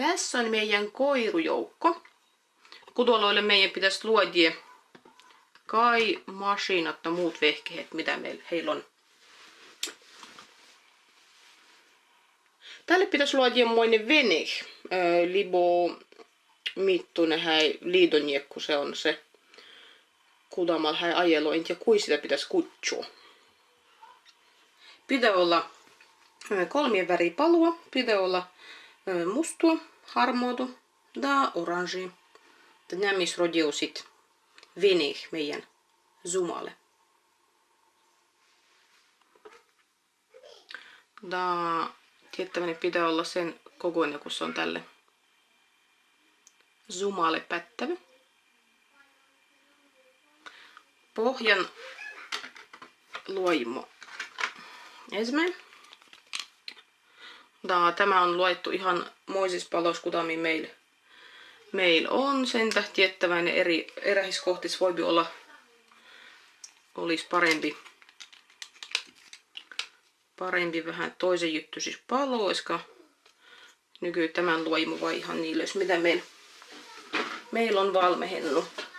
Tässä on meidän koirujoukko. Kudoloille meidän pitäisi luoda kai masinat ja muut vehkeet, mitä heillä on. Tälle pitäisi luoda moinen vene. Libo mittunen häi liidonjekku, se on se. Kudamalla häi ajelo, en tiedä kui sitä pitäisi kutsua. Pitää olla 3 väriä palua, pitää olla mustua, harmaatu ja orange. Nämä rodeusit vene meidän zumalle. Tiettäväni pitää olla sen kokoinen, kun se on tälle zumalle pättävä. Pohjan luoimo ensimmäinen. Tämä on luettu ihan moisissa paloskutamiin meillä on sen tiettäväinen erähiskohtis voi olla olisi parempi vähän toisen juttuisissa paloiska. Nyky tämän luoimo vai ihan niille, mitä meillä on valmehennut.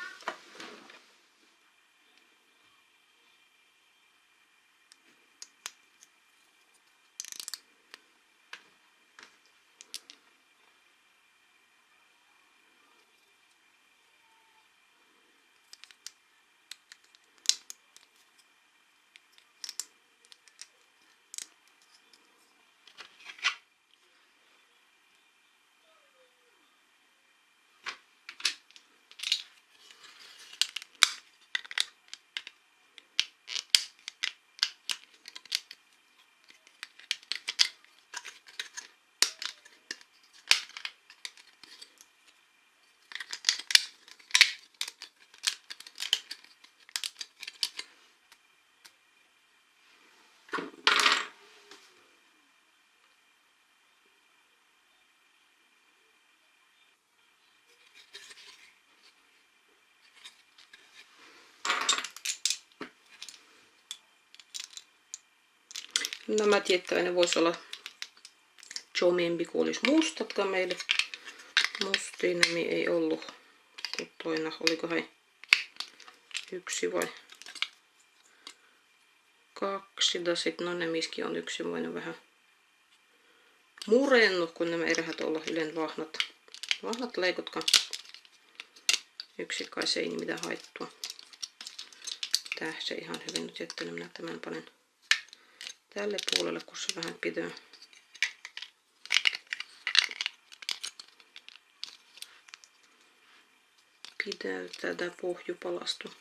Nämä tiettäväinen voisi olla chomempi, kun olisi mustatkaan meille. Mustia nämä ei ollut. Toina, olikohan 1 vai 2. Ja sitten no nemiskin on yksi voinut vähän murennut, kun nämä erät olla ylen vahnat leikotkaan. Yksi kai se ei niin mitään haittua. Tää se ihan hyvin nyt jättänyt. Minä tämän panen tälle puolelle, kun se vähän pitää tätä pohjupalastu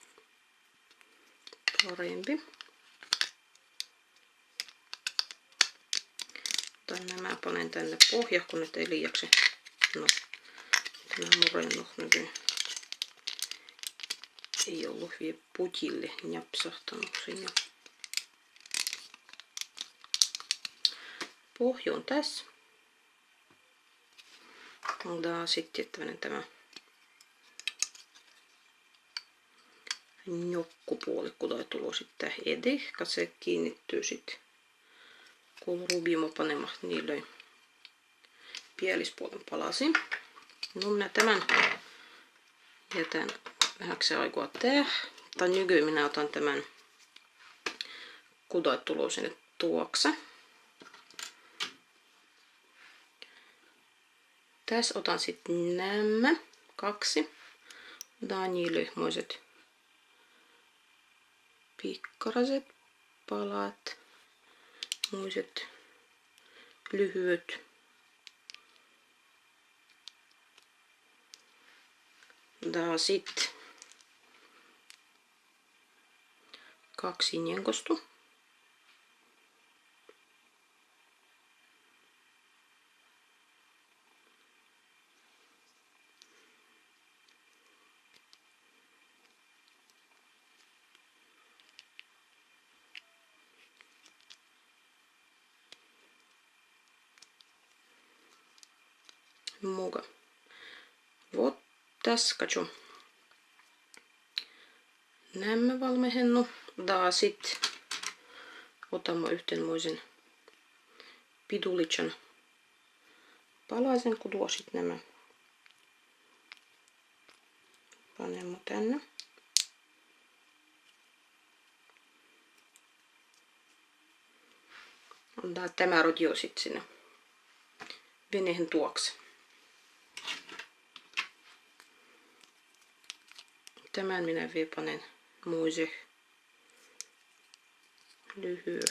parempi. Nämä panen tänne pohjaan, kun nyt ei liiaksi. No, tämä murennut nyt ei ollut vielä putille njapsahtanut sinne. Pohja on tässä. Sitten tämä njokkupuoli, kun toi tulee sitten edessä, se kiinnittyy sitten kun rubimo panemaan niille pielispuolen palasiin. No minä tämän jätän vähäksi aikaa tähän. Tai nykyään minä otan tämän kutoit tulo sinne tuokse. Tässä otan sitten nämä 2. Otan niillyhmoiset pikkaraset palat. Muiset lyhyet. Sitten 2 njenkostu. Muga. Вот tässä katso. Nämä valmehennu. Sit otamme yhtenmoisen pidulitsan palasen, kun tuo sit nämä. Panemme tänne. Antaa tämä rodio sit sinne veneen tuokse. Tämän minä vielä panen muise lyhyy.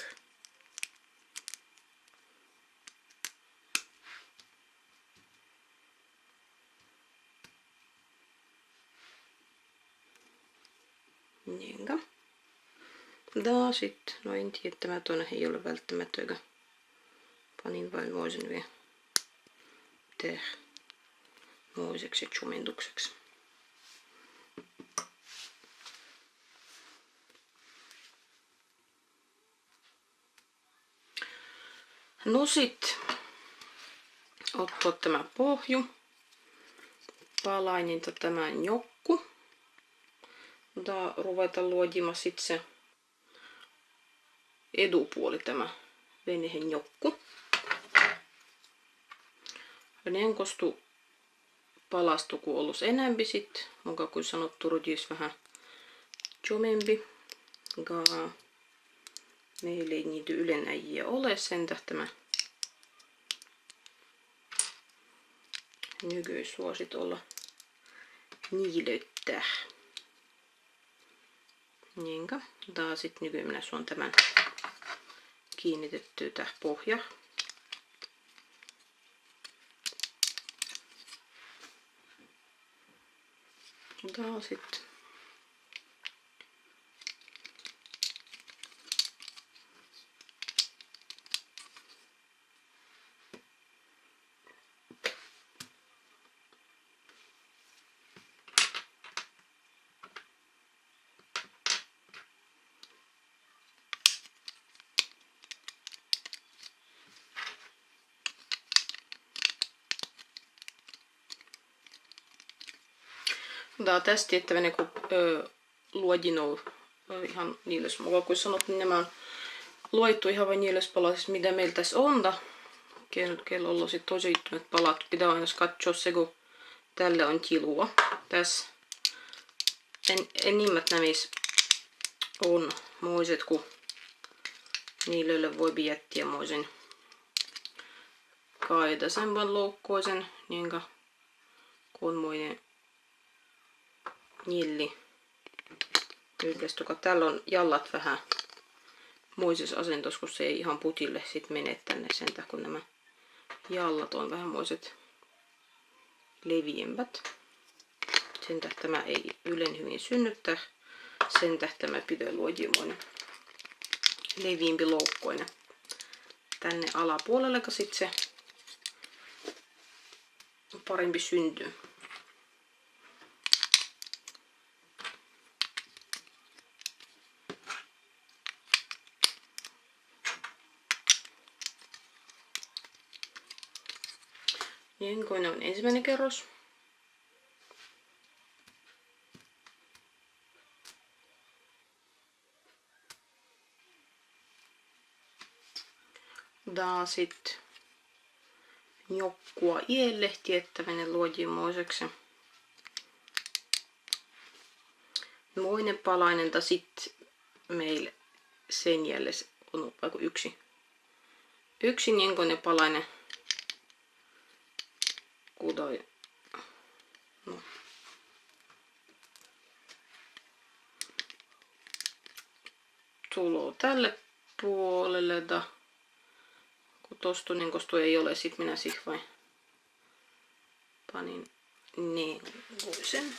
Niinkä. Da sit, no en tiedä, tämä toinen ei ole välttämättä, panin vain muisen vielä tehdä muiseksi jumentukseksi. No sit ottaa tämä pohju, palaininta tämän jokku. Da ruveta luodima sit se edupuoli tämä venehen jokku. Nenkostu palastu kun ollus enempi sit, muka kuin sanottu rodis vähän jomempi. Meillä ei niitä ylenäjiä ole, sen tämä nykyis suosit olla niilöttää. Niinkä. Tää sit minä suon tämän kiinnitettyä tähän pohjaan. Tää sit tää on tästä tiettäväinen, kun luodino ihan niilös. Mulla kun sanot, niin nämä on luettu ihan vain niilöspalasissa, mitä meillä tässä on. Kello on sit tosi yttymet palattu. Pitää aina katsoa se, kun tälle on tilua. Tässä enimmät nämis on moiset, kun niille voi jättiä moisen kaitasempan loukkoisen, niinkä kun moinen nilli yhdessä. Täällä on jallat vähän moisessa asentossa, kun se ei ihan putille sit mene tänne sentä, kun nämä jallat on vähän moiset leviämpät. Sen tämä ei ylen hyvin synnyttää. Sen tämä pitää luodimoinen leviimpi loukkoinen tänne alapuolelle, kun sit se parempi syntyy. Jenkoinen on ensimmäinen kerros. Da sit jokkua ielle tiettäväinen luodimoiseksi. Moinen palainen ta sit meillä sen jäljellä on vaikka yksi jenkoinen palainen. Kudoi. No. Tuloo tälle puolelle, da. Kun tostu, niin kostu ei ole, sit minä vain panin nenkuisen.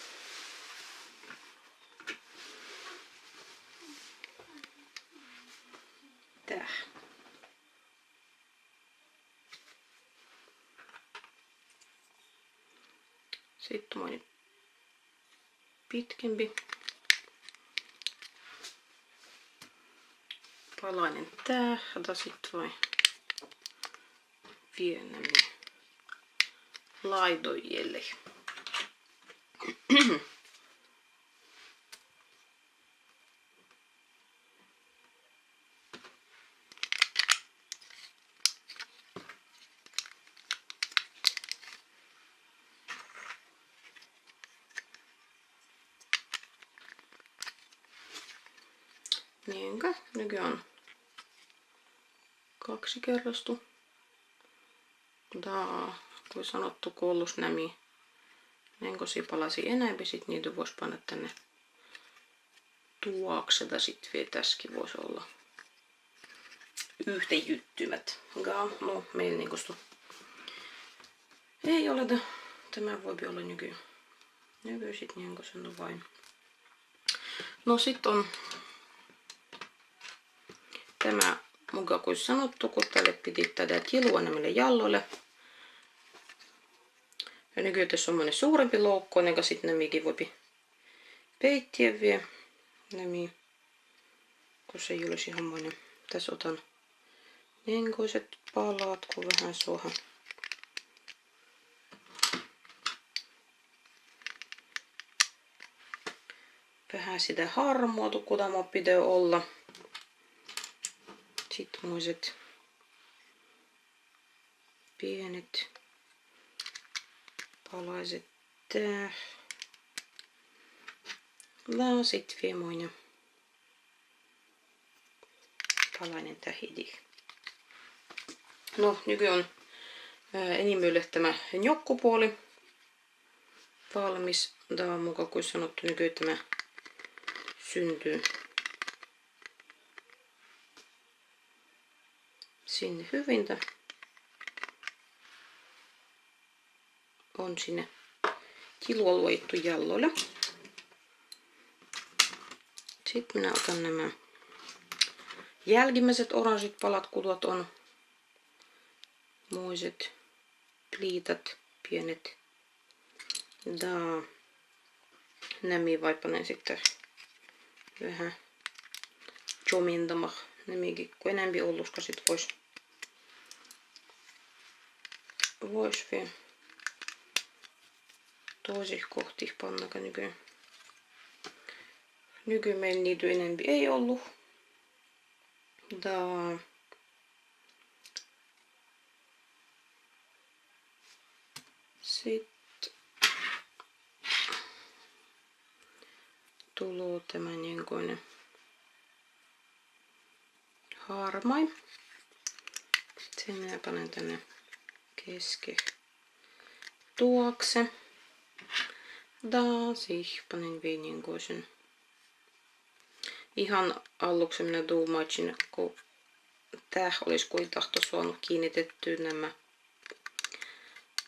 Tää. Sitten tuommoinen pitkempi palainen tää, ota sitten vain pienemmin laidoijelle. Niinkä nykyään 2 kerrostu. Kuin sanottu, koulussa nämi. Enkosi palasi enemmän, sit niitä vois panna tänne tuokseta sit vielä tässäkin voisi olla yhteenjyttymät. No, meillä niinku ei ole. Tämä voi olla nyky sit niinku sen vain. No sit on tämä mukaan kuin sanottu, kun tälle piti tätä tilua nämille jalloille. Ja nykyään tässä on semmonen suurempi loukko, ennen sit nämikin voi peittiä vielä. Nämi, kun se ei olisi ihan moinen. Tässä otan nenkoiset palat, kun vähän soha. Vähän sitä harmoa, kun tämä pitää olla. Sitten muiset pienet palaiset tää. Ja sitten viemoinen palainen tähidi. No, nykyään on enimmölle tämä njokkupuoli valmis. Tämä on mukaan kuin sanottu, nykyään tämä syntyy sinne hyvintä. On sinne kilua luojittu jalloille. Sitten minä otan nämä jälkimmäiset oranssit palat, kudot on muiset pliitat, pienet. Nämä vaipanen sitten vähän jomintama. Nämikin, kun enempi olluska sit vois vielä toisiksi kohti pannaka nykyään. Nykyään meillä niitä enempi ei ollut. Sitten tulee tämä nenkoinen harmai. Sen minä panen tänne keske tuokse. Panen vielä nenkoisen. Ihan aluksi minä tuumaitsin, kun tää olisi kuin tahto saanut kiinnitettyä nämä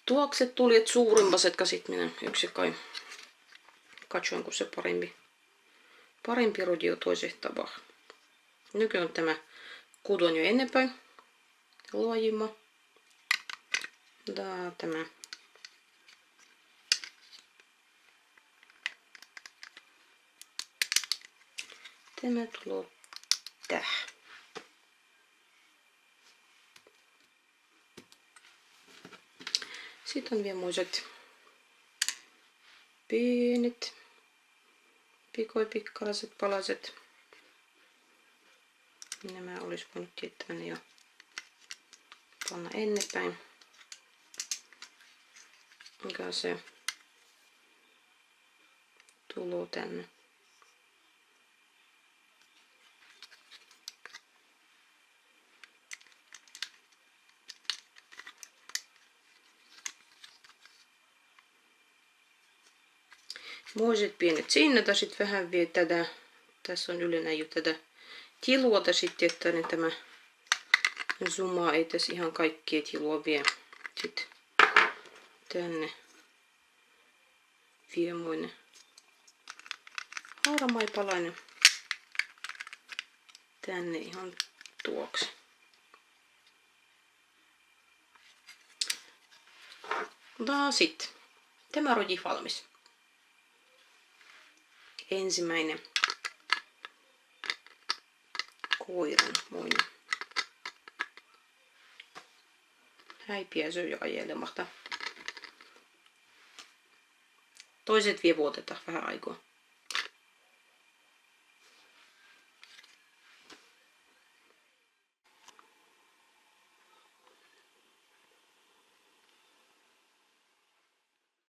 tuokset tuli, et suurimpas, etkä sit minä yksi kai katsoin, kun se parempi rodio toisesta tapaa. Nykyään tämä kudon jo ennenpäin luojima. Tämä tulee tähän. Sitten on vielä muiset pienet pikkalaiset palaset. Nämä olisi voinut tietää jo panna ennenpäin. Mikä se tulee tänne. Muiset pienet sinnata, sitten vähän vielä tätä, tässä on yleensä jo tätä tiluota sitten, että niin tämä zoomaa ei tässä ihan kaikkia tilua vie sitten tänne viemoinen harmaipalainen tänne ihan tuokse. Sitten tämä roji valmis. Ensimmäinen koiran moinen. Häipiä syö jo ajelemahta. Toiset vie vuotetaan vähän aikaa.